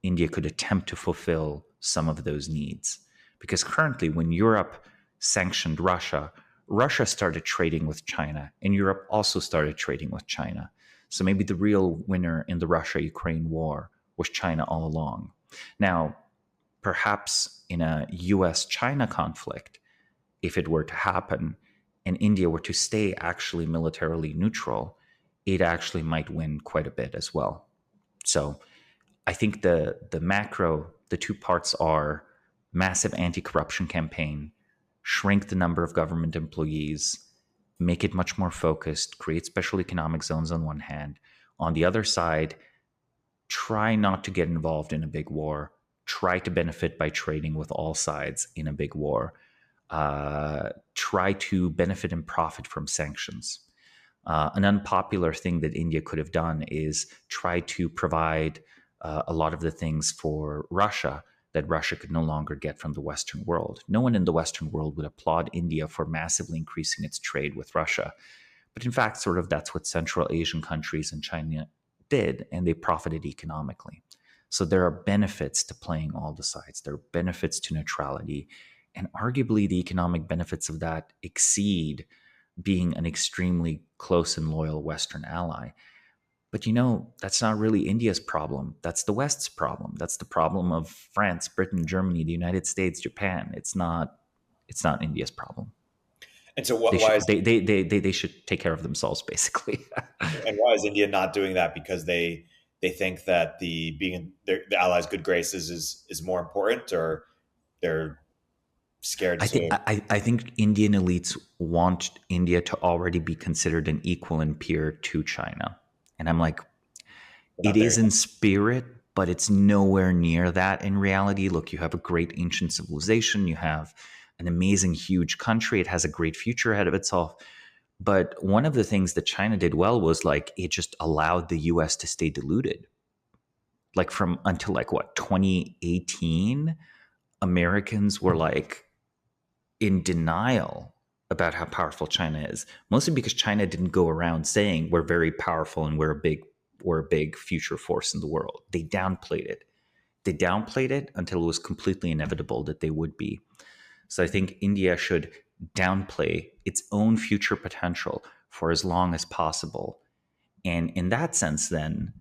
India could attempt to fulfill some of those needs. Because currently, when Europe sanctioned Russia, Russia started trading with China, and Europe also started trading with China. So maybe the real winner in the Russia-Ukraine war was China all along. Now, perhaps in a US-China conflict, if it were to happen, and India were to stay actually militarily neutral, it actually might win quite a bit as well. So I think the macro, the two parts are massive anti-corruption campaign, shrink the number of government employees, make it much more focused, create special economic zones on one hand. On the other side, try not to get involved in a big war, try to benefit by trading with all sides in a big war, try to benefit and profit from sanctions. An unpopular thing that India could have done is try to provide a lot of the things for Russia that Russia could no longer get from the Western world. No one in the Western world would applaud India for massively increasing its trade with Russia. But in fact, sort of that's what Central Asian countries and China did, and they profited economically. So there are benefits to playing all the sides. There are benefits to neutrality. And arguably, the economic benefits of that exceed being an extremely close and loyal Western ally. But that's not really India's problem. That's the West's problem. That's the problem of France, Britain, Germany, the United States, Japan. It's not India's problem. And so they should take care of themselves, basically. And why is India not doing that? Because they think that being in the allies' good graces is more important, or they're scared to. I think Indian elites want India to already be considered an equal and peer to China. And I'm like, it is in spirit, but it's nowhere near that in reality. Look, you have a great ancient civilization. You have an amazing, huge country. It has a great future ahead of itself. But one of the things that China did well was like it just allowed the US to stay diluted. Like until 2018, Americans were like in denial about how powerful China is, mostly because China didn't go around saying we're very powerful and we're a big future force in the world. They downplayed it. They downplayed it until it was completely inevitable that they would be. So I think India should downplay its own future potential for as long as possible. And in that sense, then,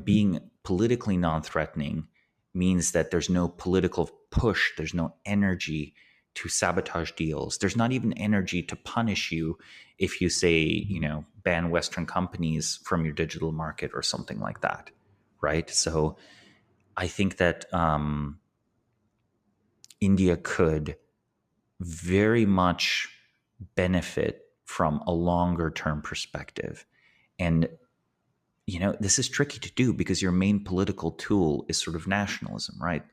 being politically non-threatening means that there's no political push, there's no energy to sabotage deals. There's not even energy to punish you if you say, ban Western companies from your digital market or something like that, right? So I think that India could very much benefit from a longer term perspective. And, this is tricky to do because your main political tool is sort of nationalism, right?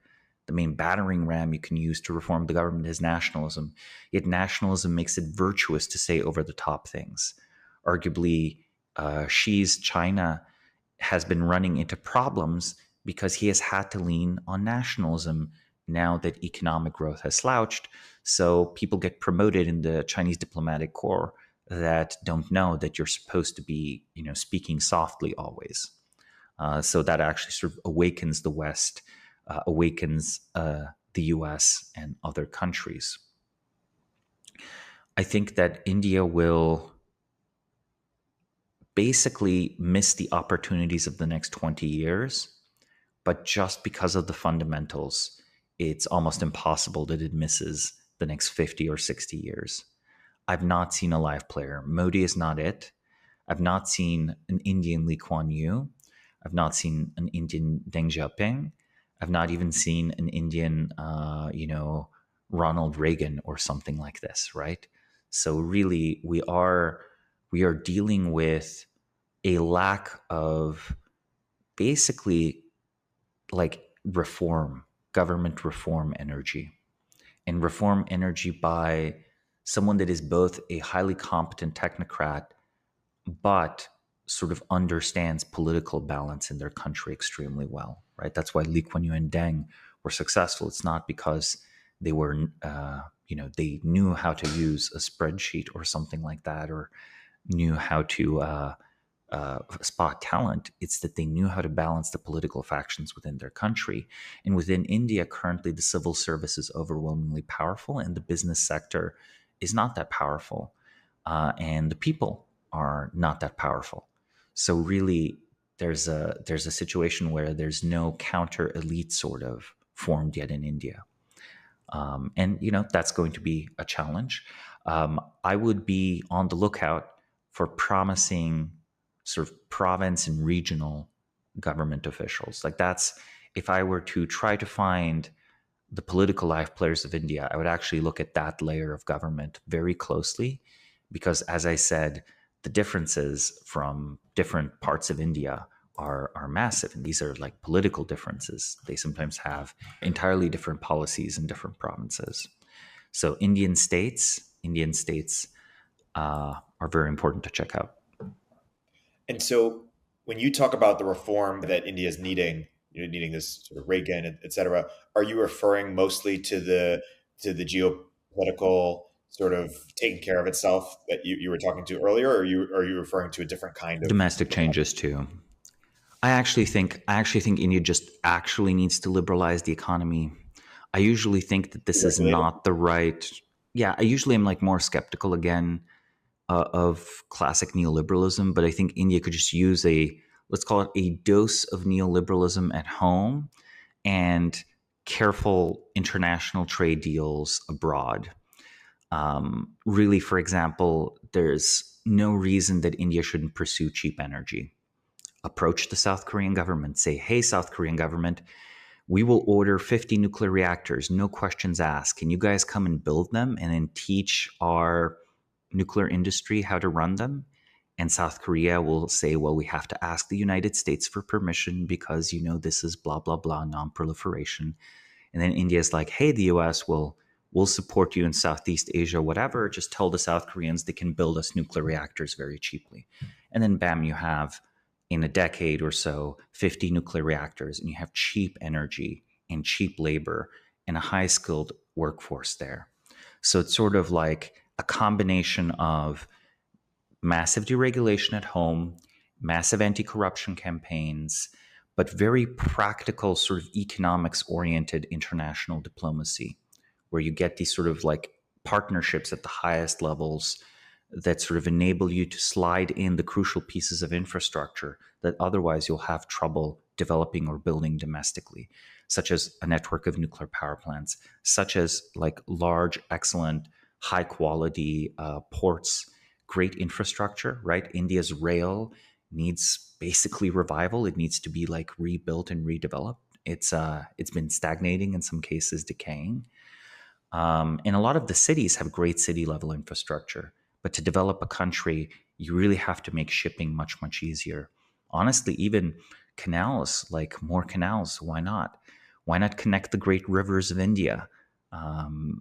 The main battering ram you can use to reform the government is nationalism. Yet nationalism makes it virtuous to say over-the-top things. Arguably, Xi's China has been running into problems because he has had to lean on nationalism now that economic growth has slouched. So people get promoted in the Chinese diplomatic corps that don't know that you're supposed to be, speaking softly always. So that actually sort of awakens the West, awakens the US and other countries. I think that India will basically miss the opportunities of the next 20 years, but just because of the fundamentals, it's almost impossible that it misses the next 50 or 60 years. I've not seen a live player. Modi is not it. I've not seen an Indian Lee Kuan Yew. I've not seen an Indian Deng Xiaoping. I've not even seen an Indian, Ronald Reagan or something like this, right? So really, we are dealing with a lack of basically like reform government reform energy, and reform energy by someone that is both a highly competent technocrat but sort of understands political balance in their country extremely well, right? That's why Lee Kuan Yew and Deng were successful. It's not because they were, they knew how to use a spreadsheet or something like that, or knew how to spot talent. It's that they knew how to balance the political factions within their country. And within India, currently, the civil service is overwhelmingly powerful, and the business sector is not that powerful, and the people are not that powerful. So really, there's a situation where there's no counter elite sort of formed yet in India. And that's going to be a challenge. I would be on the lookout for promising sort of province and regional government officials. Like, that's, if I were to try to find the political life players of India, I would actually look at that layer of government very closely, because, as I said, the differences from different parts of India are massive. And these are like political differences. They sometimes have entirely different policies in different provinces. So Indian states are very important to check out. And so when you talk about the reform that India is needing, needing this sort of Reagan, et cetera, are you referring mostly to the geopolitical sort of taking care of itself that you were talking to earlier, or are you referring to a different kind of domestic changes too? I actually think India just actually needs to liberalize the economy. I usually think that this is not the right. Yeah, I usually am like more skeptical again of classic neoliberalism, but I think India could just use let's call it a dose of neoliberalism at home and careful international trade deals abroad. Really, for example, there's no reason that India shouldn't pursue cheap energy. Approach the South Korean government, say, hey, South Korean government, we will order 50 nuclear reactors, no questions asked. Can you guys come and build them and then teach our nuclear industry how to run them? And South Korea will say, well, we have to ask the United States for permission because, this is blah, blah, blah, non-proliferation. And then India is like, hey, the US will support you in Southeast Asia, whatever. Just tell the South Koreans they can build us nuclear reactors very cheaply. And then bam, you have, in a decade or so, 50 nuclear reactors, and you have cheap energy and cheap labor and a high-skilled workforce there. So it's sort of like a combination of massive deregulation at home, massive anti-corruption campaigns, but very practical sort of economics-oriented international diplomacy, where you get these sort of like partnerships at the highest levels that sort of enable you to slide in the crucial pieces of infrastructure that otherwise you'll have trouble developing or building domestically, such as a network of nuclear power plants, such as like large, excellent, high quality ports, great infrastructure, right? India's rail needs basically revival. It needs to be like rebuilt and redeveloped. It's been stagnating, in some cases decaying. And a lot of the cities have great city level infrastructure. But to develop a country, you really have to make shipping much, much easier. Honestly, even canals, like more canals, why not? Why not connect the great rivers of India?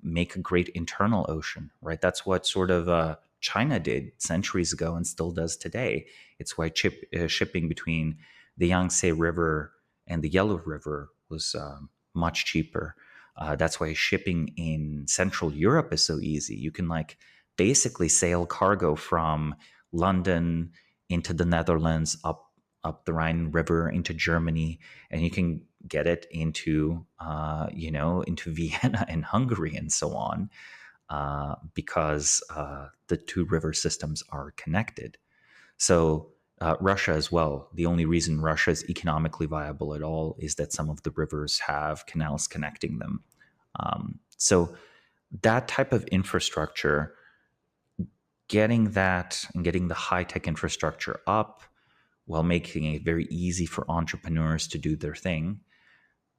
Make a great internal ocean, right? That's what sort of China did centuries ago and still does today. It's why shipping between the Yangtze River and the Yellow River was much cheaper. That's why shipping in Central Europe is so easy. You can basically sail cargo from London into the Netherlands, up the Rhine River into Germany, and you can get it into into Vienna and Hungary and so on, because the two river systems are connected. So Russia as well. The only reason Russia is economically viable at all is that some of the rivers have canals connecting them. So that type of infrastructure, getting that and getting the high-tech infrastructure up while making it very easy for entrepreneurs to do their thing.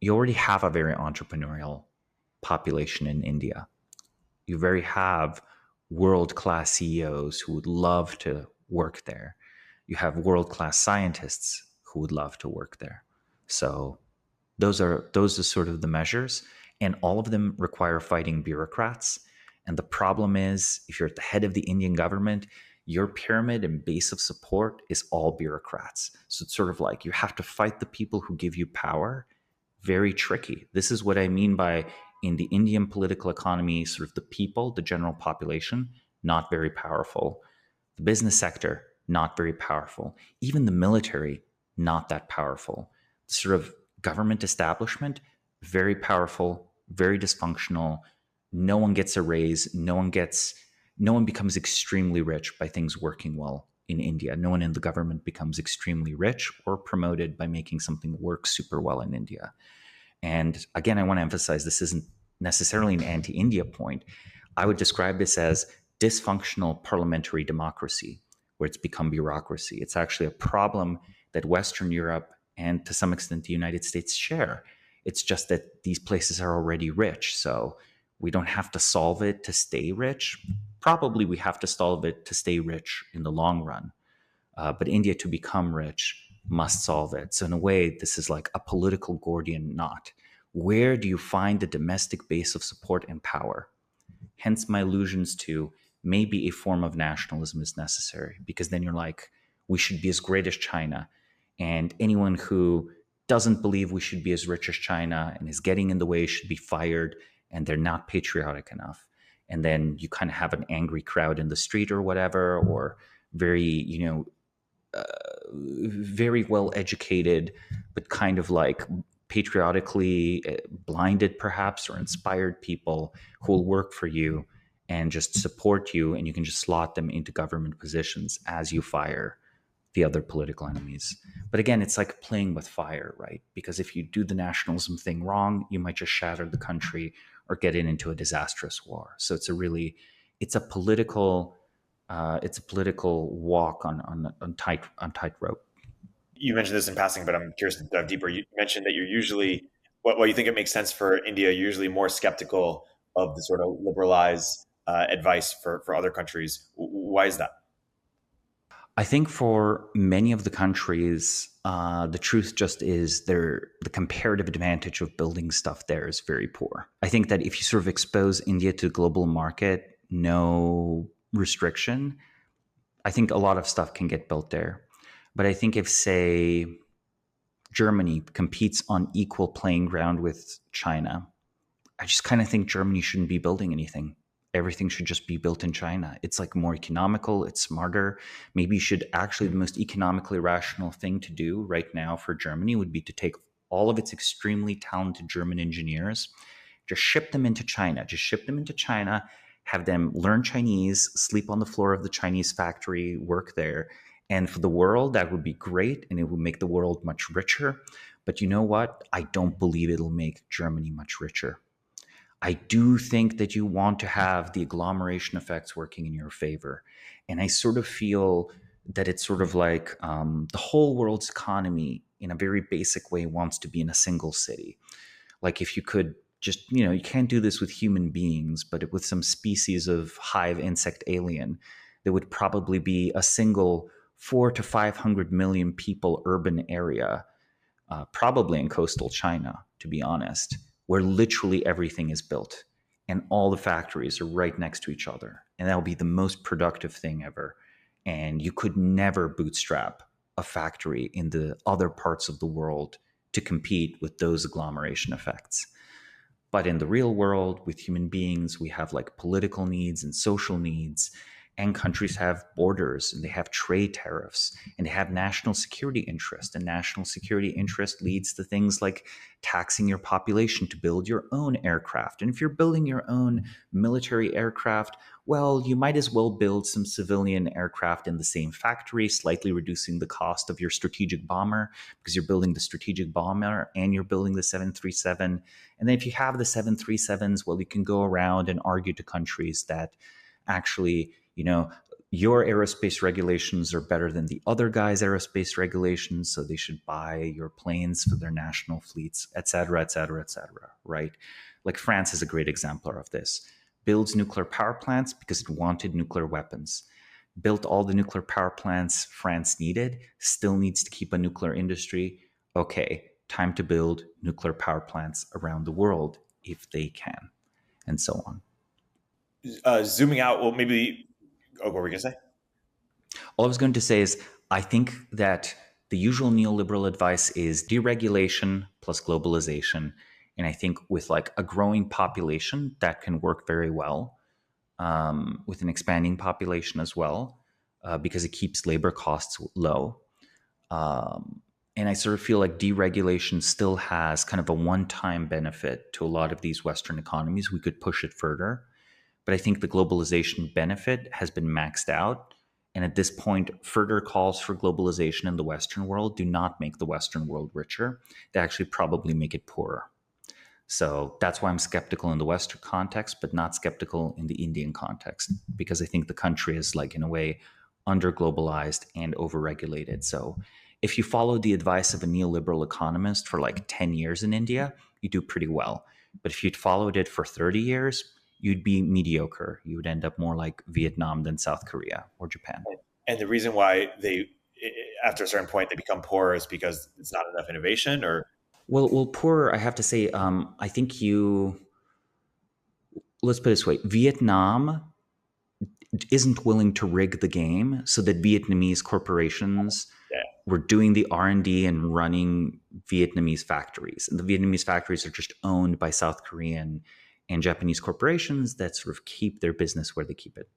You already have a very entrepreneurial population in India. You very have world-class CEOs who would love to work there. You have world-class scientists who would love to work there. So Those are sort of the measures, and all of them require fighting bureaucrats. And the problem is, if you're at the head of the Indian government, your pyramid and base of support is all bureaucrats. So it's sort of like you have to fight the people who give you power. Very tricky. This is what I mean by, in the Indian political economy, sort of the people, the general population, not very powerful. The business sector, not very powerful. Even the military, not that powerful. The sort of government establishment, very powerful, very dysfunctional. No one gets a raise. No one becomes extremely rich by things working well in India. No one in the government becomes extremely rich or promoted by making something work super well in India. And again, I want to emphasize this isn't necessarily an anti-India point. I would describe this as dysfunctional parliamentary democracy, where it's become bureaucracy. It's actually a problem that Western Europe and to some extent the United States share. It's just that these places are already rich. So we don't have to solve it to stay rich. Probably we have to solve it to stay rich in the long run. But India, to become rich, must solve it. So in a way, this is like a political Gordian knot. Where do you find the domestic base of support and power? Hence my allusions to maybe a form of nationalism is necessary, because then you're like, we should be as great as China. And anyone who doesn't believe we should be as rich as China and is getting in the way should be fired, and they're not patriotic enough. And then you kind of have an angry crowd in the street or whatever, or very, very well educated, but kind of like patriotically blinded perhaps, or inspired people who will work for you and just support you, and you can just slot them into government positions as you fire the other political enemies. But again, it's like playing with fire, right? Because if you do the nationalism thing wrong, you might just shatter the country or get it into a disastrous war. So it's a political walk on tightrope. You mentioned this in passing, but I'm curious to dive deeper. You mentioned that you're usually, what you think it makes sense for India, you're usually more skeptical of the sort of liberalized advice for other countries. Why is that? I think for many of the countries, the truth just is the comparative advantage of building stuff there is very poor. I think that if you sort of expose India to the global market, no restriction, I think a lot of stuff can get built there. But I think if, say, Germany competes on equal playing ground with China, I just kind of think Germany shouldn't be building anything. Everything should just be built in China. It's like more economical, it's smarter. Maybe you should actually, the most economically rational thing to do right now for Germany would be to take all of its extremely talented German engineers, just ship them into China. Have them learn Chinese, sleep on the floor of the Chinese factory, work there. And for the world, that would be great, and it would make the world much richer. But you know what? I don't believe it'll make Germany much richer. I do think that you want to have the agglomeration effects working in your favor. And I sort of feel that it's sort of like the whole world's economy, in a very basic way, wants to be in a single city. Like if you could just, you can't do this with human beings, but with some species of hive insect alien, there would probably be a single 400 to 500 million people urban area, probably in coastal China, to be honest, where literally everything is built and all the factories are right next to each other. And that will be the most productive thing ever. And you could never bootstrap a factory in the other parts of the world to compete with those agglomeration effects. But in the real world, with human beings, we have like political needs and social needs, and countries have borders and they have trade tariffs and they have national security interest. And national security interest leads to things like taxing your population to build your own aircraft. And if you're building your own military aircraft, well, you might as well build some civilian aircraft in the same factory, slightly reducing the cost of your strategic bomber, because you're building the strategic bomber and you're building the 737. And then if you have the 737s, well, you can go around and argue to countries that actually, your aerospace regulations are better than the other guy's aerospace regulations, so they should buy your planes for their national fleets, et cetera, et cetera, et cetera, right? Like France is a great exemplar of this. Builds nuclear power plants because it wanted nuclear weapons. Built all the nuclear power plants France needed, still needs to keep a nuclear industry. Okay, time to build nuclear power plants around the world if they can, and so on. Zooming out, well, maybe, what were we going to say? All I was going to say is I think that the usual neoliberal advice is deregulation plus globalization. And I think with like a growing population, that can work very well, with an expanding population as well, because it keeps labor costs low. And I sort of feel like deregulation still has kind of a one-time benefit to a lot of these Western economies. We could push it further. But I think the globalization benefit has been maxed out. And at this point, further calls for globalization in the Western world do not make the Western world richer. They actually probably make it poorer. So that's why I'm skeptical in the Western context, but not skeptical in the Indian context, because I think the country is, like, in a way, under-globalized and over-regulated. So if you follow the advice of a neoliberal economist for like 10 years in India, you do pretty well. But if you'd followed it for 30 years, you'd be mediocre. You would end up more like Vietnam than South Korea or Japan. And the reason why they, after a certain point, they become poor is because it's not enough innovation, or? Well, poorer, I have to say, I think let's put it this way, Vietnam isn't willing to rig the game so that Vietnamese corporations were doing the R&D and running Vietnamese factories. And the Vietnamese factories are just owned by South Korean and Japanese corporations that sort of keep their business where they keep it.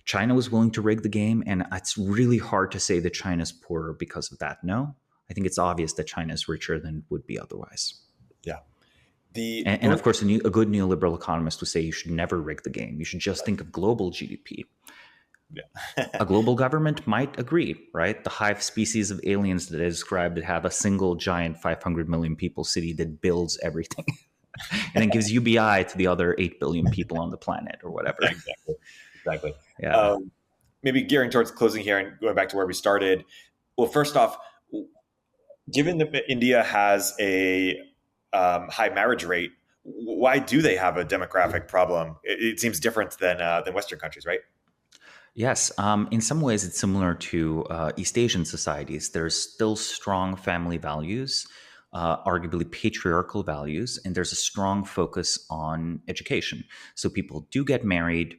China was willing to rig the game, and it's really hard to say that China's poorer because of that. No, I think it's obvious that China is richer than would be otherwise. Yeah. And of course, a good neoliberal economist would say you should never rig the game. You should just think of global GDP. Yeah. A global government might agree, right? The hive species of aliens that I described that have a single giant 500 million people city that builds everything and then gives UBI to the other 8 billion people on the planet or whatever. Exactly. Yeah. Maybe gearing towards closing here and going back to where we started. Well, first off, given that India has a high marriage rate, why do they have a demographic problem? It seems different than Western countries, right? Yes. In some ways, it's similar to East Asian societies. There's still strong family values, arguably patriarchal values, and there's a strong focus on education. So people do get married,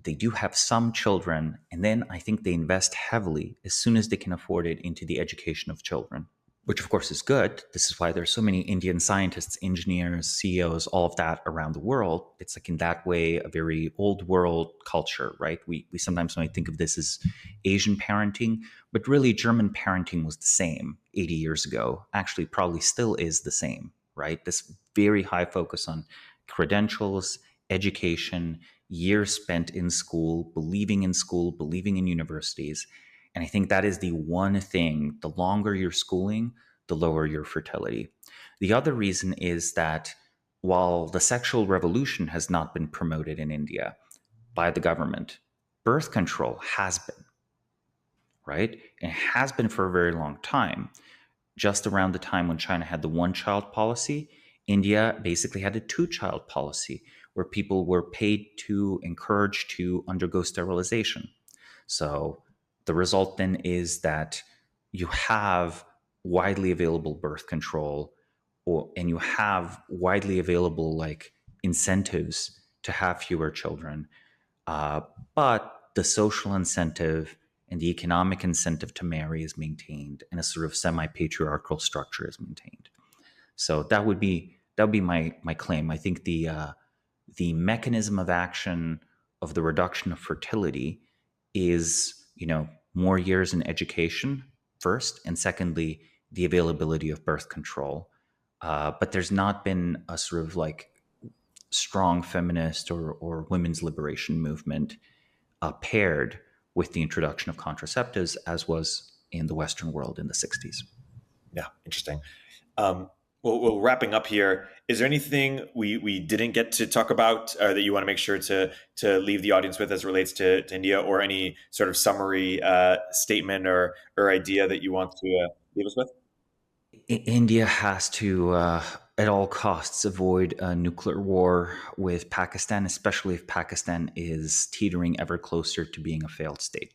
they do have some children, and then I think they invest heavily as soon as they can afford it into the education of children, which of course is good. This is why there's so many Indian scientists, engineers, CEOs, all of that around the world. It's like in that way a very old world culture, right? We sometimes might think of this as Asian parenting, but really German parenting was the same 80 years ago. Actually, probably still is the same, right? This very high focus on credentials, education, years spent in school, believing in universities. And I think that is the one thing, the longer you're schooling, the lower your fertility. The other reason is that while the sexual revolution has not been promoted in India by the government, birth control has been, right? And it has been for a very long time. Just around the time when China had the one-child policy, India basically had a two-child policy where people were paid to, encouraged to undergo sterilization. So the result then is that you have widely available birth control, and you have widely available like incentives to have fewer children. But the social incentive and the economic incentive to marry is maintained, and a sort of semi-patriarchal structure is maintained. So that would be my claim. I think the mechanism of action of the reduction of fertility is, more years in education first, and secondly, the availability of birth control. But there's not been a sort of like strong feminist or women's liberation movement paired with the introduction of contraceptives, as was in the Western world in the 60s. Yeah, interesting. Well, wrapping up here, is there anything we didn't get to talk about that you want to make sure to leave the audience with as it relates to India, or any sort of summary statement or idea that you want to leave us with? India has to, at all costs, avoid a nuclear war with Pakistan, especially if Pakistan is teetering ever closer to being a failed state.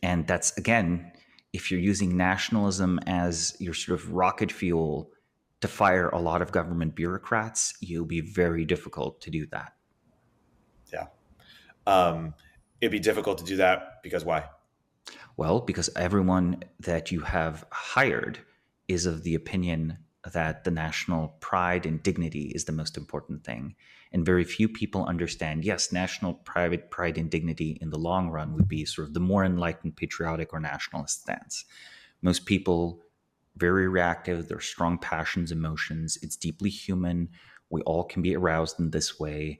And that's, again, if you're using nationalism as your sort of rocket fuel to fire a lot of government bureaucrats, it'll be very difficult to do that. Yeah. It'd be difficult to do that because why? Well, because everyone that you have hired is of the opinion that the national pride and dignity is the most important thing. And very few people understand, yes, national pride and dignity in the long run would be sort of the more enlightened patriotic or nationalist stance. Most people, very reactive, their strong passions, emotions. It's deeply human. We all can be aroused in this way.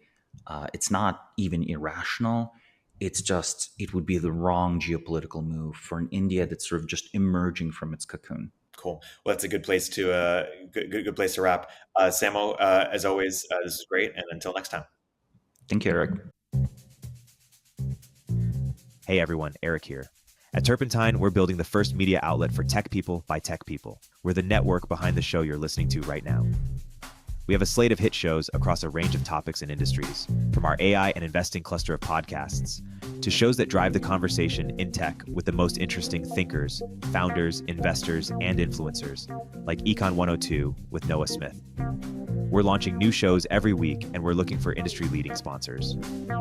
It's not even irrational. It's just, it would be the wrong geopolitical move for an India that's sort of just emerging from its cocoon. Cool. Well, that's a good place to good place to wrap. Samo, as always, this is great. And until next time. Thank you, Erik. Hey everyone, Erik here. At Turpentine, we're building the first media outlet for tech people by tech people. We're the network behind the show you're listening to right now. We have a slate of hit shows across a range of topics and industries, from our AI and investing cluster of podcasts to shows that drive the conversation in tech with the most interesting thinkers, founders, investors, and influencers, like Econ 102 with Noah Smith. We're launching new shows every week, and we're looking for industry-leading sponsors.